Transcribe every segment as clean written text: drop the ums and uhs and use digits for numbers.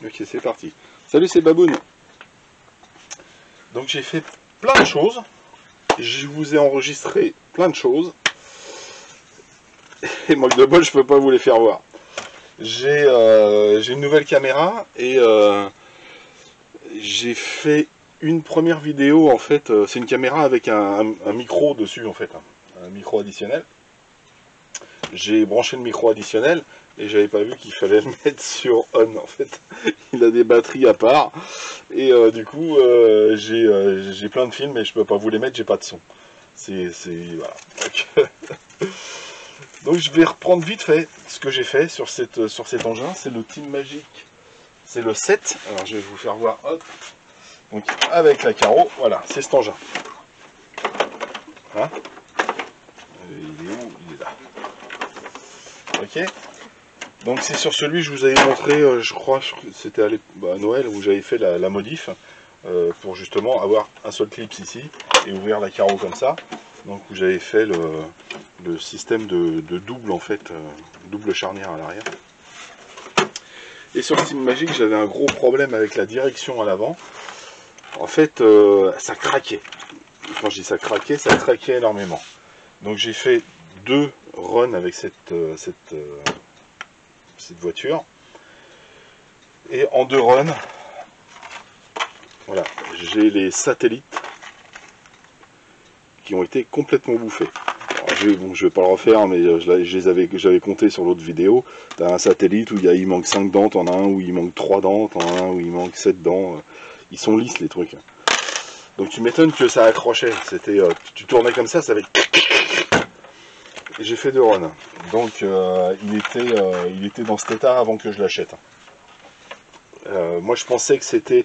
Ok, c'est parti. Salut, c'est Baboun. Donc j'ai fait plein de choses. Je vous ai enregistré plein de choses. Et manque de bol, je peux pas vous les faire voir. J'ai une nouvelle caméra et j'ai fait une première vidéo en fait. C'est une caméra avec un micro dessus en fait, un micro additionnel. J'ai branché le micro additionnel et j'avais pas vu qu'il fallait le mettre sur on en fait. Il a des batteries à part et du coup j'ai plein de films et je peux pas vous les mettre, j'ai pas de son. Voilà. Donc je vais reprendre vite fait ce que j'ai fait sur cet engin. C'est le Team Magic, c'est le 7. Alors je vais vous faire voir. Hop. Donc avec la carreau, voilà, c'est cet engin. Hein, il est où? Il est là. Ok. Donc c'est sur celui que je vous avais montré, je crois que c'était à Noël où j'avais fait la modif pour justement avoir un seul clip ici et ouvrir la carreau comme ça. Donc où j'avais fait le système de double en fait, double charnière à l'arrière. Et sur le Team Magic, j'avais un gros problème avec la direction à l'avant. En fait, ça craquait. Quand je dis ça craquait énormément. Donc j'ai fait 2 runs avec cette voiture. Et en 2 runs, voilà, j'ai les satellites qui ont été complètement bouffés. Bon, je vais pas le refaire, mais j'avais compté sur l'autre vidéo. Tu as un satellite où il manque 5 dents, t'en as un où il manque 3 dents, t'en as un où il manque 7 dents. Ils sont lisses les trucs. Donc tu m'étonnes que ça accrochait. Tu tournais comme ça fait... Et j'ai fait 2 runs. Donc il était dans cet état avant que je l'achète. Moi je pensais que c'était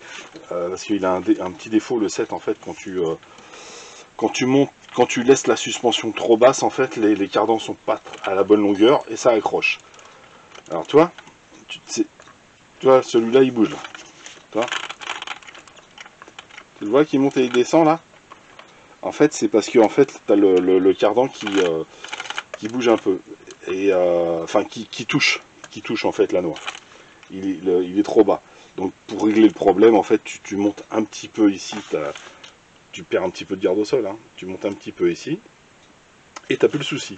parce qu'il a un petit défaut le 7 en fait quand tu montes, quand tu laisses la suspension trop basse en fait les cardans sont pas à la bonne longueur et ça accroche. Alors toi celui-là il bouge là. Toi, tu le vois qui monte et il descend là. En fait c'est parce que en fait tu as le cardan qui bouge un peu et enfin qui touche en fait la noix. Il est trop bas. Donc pour régler le problème, en fait, tu montes un petit peu ici, tu perds un petit peu de garde au sol, hein. Tu montes un petit peu ici, et t'as plus le souci.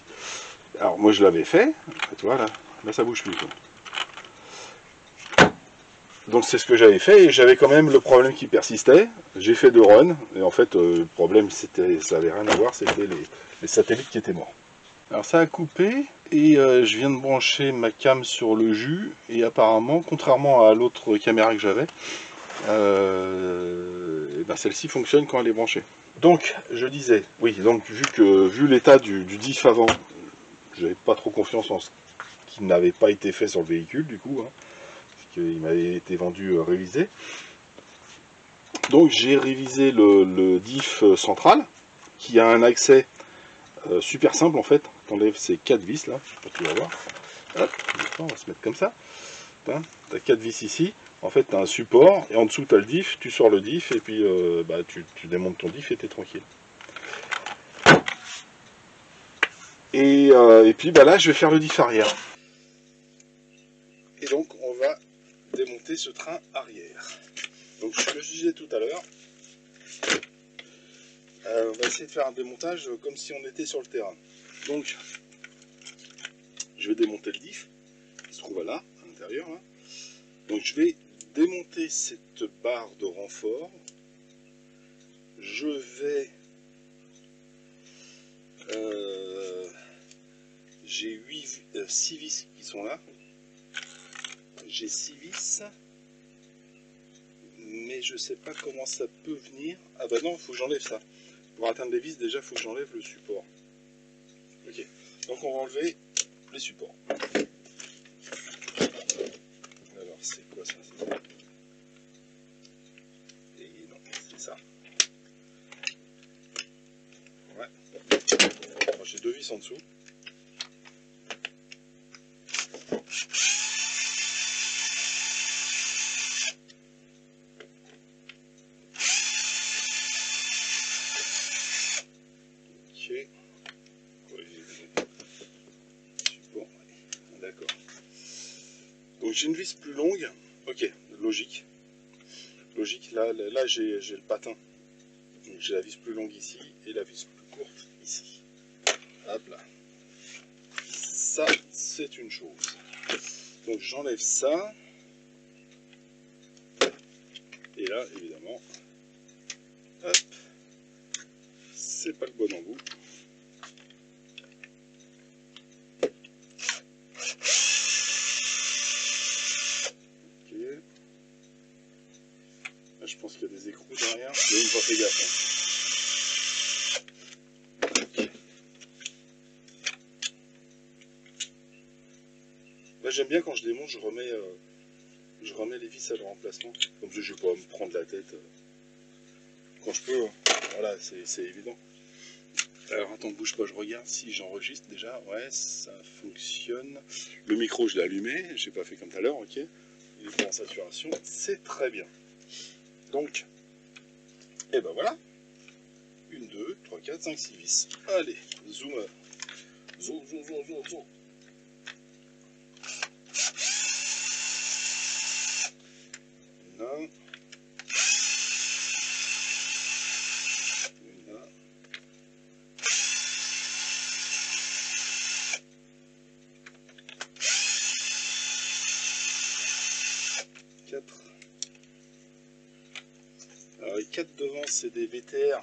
Alors moi je l'avais fait, tu vois là ça bouge plus. Quoi. Donc c'est ce que j'avais fait, et j'avais quand même le problème qui persistait. J'ai fait 2 runs, et en fait le problème ça avait rien à voir, c'était les satellites qui étaient morts. Alors ça a coupé, et je viens de brancher ma cam sur le jus, et apparemment, contrairement à l'autre caméra que j'avais, ben celle-ci fonctionne quand elle est branchée. Donc je disais, oui, donc vu l'état du diff avant, j'avais pas trop confiance en ce qui n'avait pas été fait sur le véhicule du coup, hein, parce qu'il m'avait été vendu révisé. Donc j'ai révisé le diff central, qui a un accès super simple en fait. T'enlèves ces 4 vis là, je sais pas si tu vas voir. Hop, on va se mettre comme ça. Tu as 4 vis ici. En fait, tu as un support et en dessous, tu as le diff. Tu sors le diff et puis tu démontes ton diff et tu es tranquille. Et puis là, je vais faire le diff arrière. Et donc, on va démonter ce train arrière. Donc, ce que je disais tout à l'heure, on va essayer de faire un démontage comme si on était sur le terrain. Donc, je vais démonter le diff, qui se trouve là, à l'intérieur. Là. Donc, je vais démonter cette barre de renfort. Je vais... j'ai 6 vis qui sont là. J'ai 6 vis. Mais je sais pas comment ça peut venir. Ah bah non, il faut que j'enlève ça. Pour atteindre les vis, déjà, il faut que j'enlève le support. Ok. Donc on va enlever les supports. Alors, c'est quoi ça? Et non, c'est ça. Ouais. Moi, j'ai 2 vis en dessous. Ok. Support. D'accord. Donc j'ai une vis plus longue. Ok. logique. Logique, là j'ai le patin. J'ai la vis plus longue ici et la vis plus courte ici. Hop là. Ça, c'est une chose. Donc j'enlève ça. Et là, évidemment, hop, c'est pas le bon embout. Ok. Là, je pense qu'il y a des écrous derrière. Mais une pas fait gaffe. Okay. Là, j'aime bien quand je démonte, je remets les vis à leur emplacement. Comme ça, je vais pas me prendre la tête quand je peux. Voilà, c'est évident. Alors attends, bouge pas, je regarde si j'enregistre déjà. Ouais, ça fonctionne. Le micro, je l'ai allumé, j'ai pas fait comme tout à l'heure, ok. Il est en saturation, c'est très bien. Donc, et ben voilà. 1, 2, 3, 4, 5, 6 vis. Allez, zoom. Zoom, zoom, zoom, zoom, zoom. Là. Là. 4. Alors les 4 devant, c'est des BTR.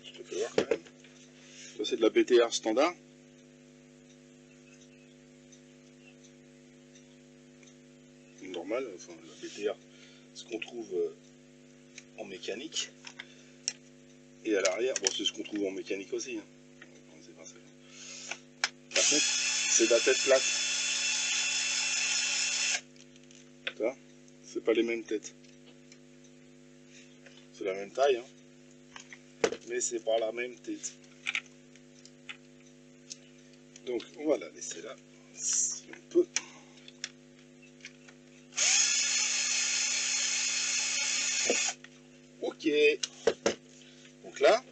Je te fais voir quand même. Ça, c'est de la BTR standard. Normal, enfin la BTR, ce qu'on trouve en mécanique. Et à l'arrière, bon, c'est ce qu'on trouve en mécanique aussi. Hein. Par contre, c'est de la tête plate. C'est pas les mêmes têtes. C'est la même taille, hein. Mais c'est pas la même tête. Donc on va la laisser là, si on peut. Ok. Donc là,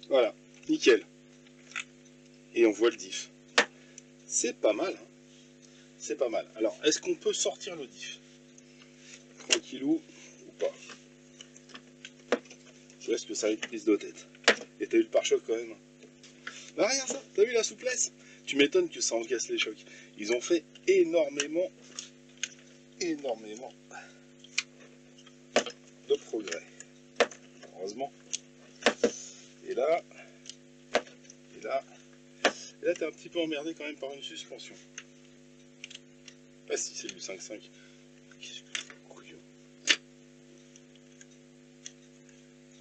voilà, nickel. Et on voit le diff. C'est pas mal. Hein. C'est pas mal. Alors, est-ce qu'on peut sortir le diff? Tranquillou ou pas? Je laisse que ça ait une prise de tête. Et t'as eu le pare-choc quand même. Bah rien ça, t'as vu la souplesse? Tu m'étonnes que ça encaisse les chocs. Ils ont fait énormément de progrès. Heureusement. Et là, t'es un petit peu emmerdé quand même par une suspension. Ah si, c'est du 5.5. Qu'est-ce que c'est couillon.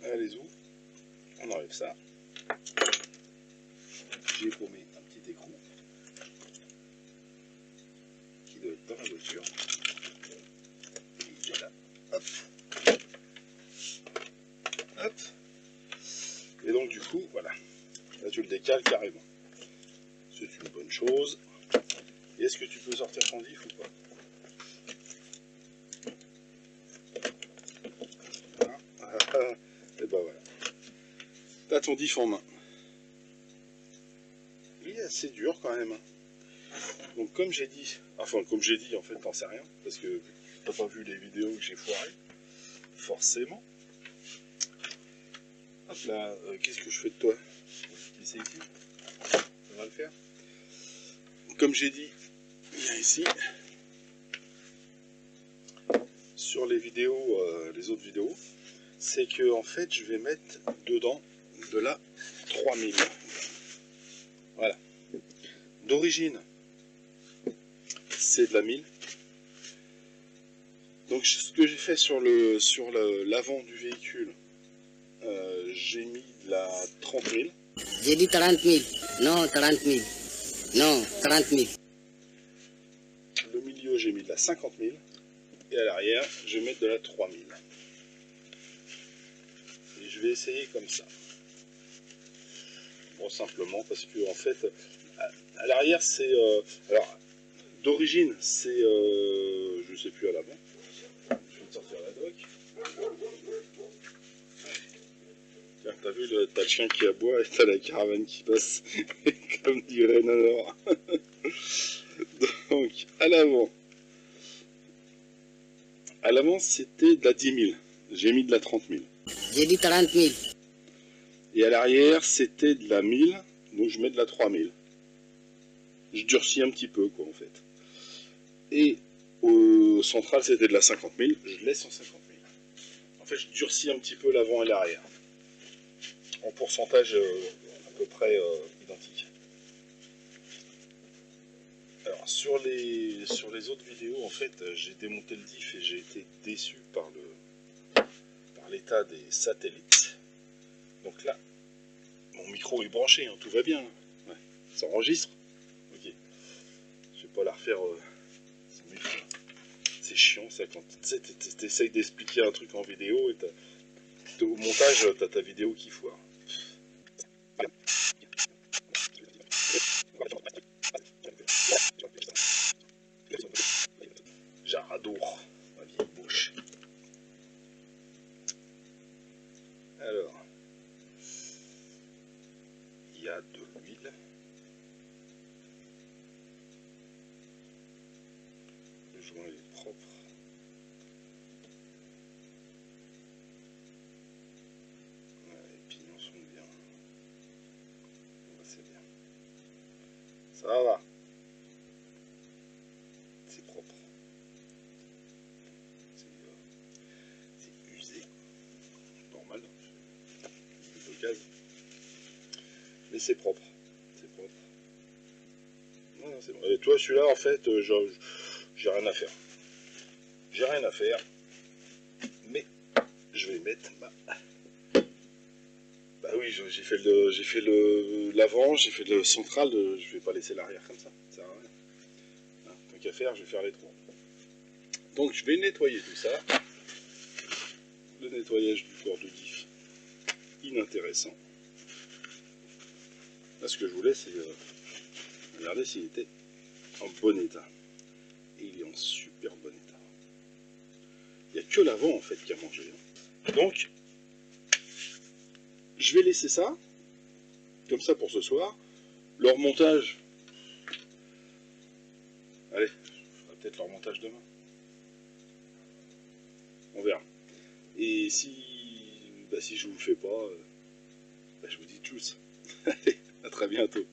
Allez, où on enlève ça. J'ai paumé un petit écrou qui doit être dans la voiture. Et voilà. Hop. Hop. Et donc du coup, voilà. Là tu le décales carrément. C'est une bonne chose. Et est-ce que tu peux sortir ton diff ou pas? Voilà. Et ben voilà. T'as ton diff en main. Il est assez dur quand même. Donc comme j'ai dit, en fait t'en sais rien, parce que t'as pas vu les vidéos que j'ai foirées, forcément. Hop là, qu'est-ce que je fais de toi? C'est ici, ça va le faire. Comme j'ai dit, viens ici. Sur les vidéos, les autres vidéos, c'est que en fait je vais mettre dedans de la 3000. Voilà. D'origine, c'est de la 1000. Donc ce que j'ai fait sur l'avant du véhicule, j'ai mis de la 30 000. J'ai dit 30 000. Non, 30 000. Non, 30 000. Le milieu, j'ai mis de la 50 000. Et à l'arrière, je vais mettre de la 3 000. Et je vais essayer comme ça. Bon, simplement parce que en fait, à l'arrière, c'est... alors, d'origine, c'est... je sais plus à l'avant. Je vais te sortir la doc. Tiens, t'as vu, t'as le chien qui aboie et t'as la caravane qui passe, comme dirait Nanor. Donc, à l'avant, À l'avant, c'était de la 10 000. J'ai mis de la 30 000. J'ai dit 30 000. Et à l'arrière, c'était de la 1000. Donc je mets de la 3 000. Je durcis un petit peu, quoi, en fait. Et au central, c'était de la 50 000. Je laisse en 50 000. En fait, je durcis un petit peu l'avant et l'arrière. En pourcentage à peu près identique. Alors, sur les autres vidéos, en fait, j'ai démonté le diff et j'ai été déçu par l'état des satellites. Donc là, mon micro est branché, hein, tout va bien. Ouais. Ça enregistre. Ok. Je vais pas la refaire. C'est chiant ça quand tu essayes d'expliquer un truc en vidéo et au montage, t'as ta vidéo qui foire. J'adore ma vieille bouche. Alors, il y a de l'huile. Le joint est propre. Ouais, les pignons sont bien. Ouais, c'est bien. Ça va. C'est propre. C'est usé. Normal. C'est d'occasion. Mais c'est propre. C'est propre. Ouais, c'est bon. Et toi, celui-là, en fait, j'ai rien à faire. J'ai rien à faire. Mais je vais mettre ma... Bah oui, j'ai fait l'avant, j'ai fait le central, je vais pas laisser l'arrière comme ça sert à rien. Hein, tant qu'à faire, je vais faire les trois. Donc je vais nettoyer tout ça. Le nettoyage du corps de diff, inintéressant. Là, ce que je voulais, c'est regarder s'il était en bon état. Et il est en super bon état. Il n'y a que l'avant en fait qui a mangé. Donc, je vais laisser ça, comme ça pour ce soir. Le remontage, allez, je ferai peut-être le remontage demain. On verra. Et si je vous le fais pas, je vous dis tchuss. Allez, à très bientôt.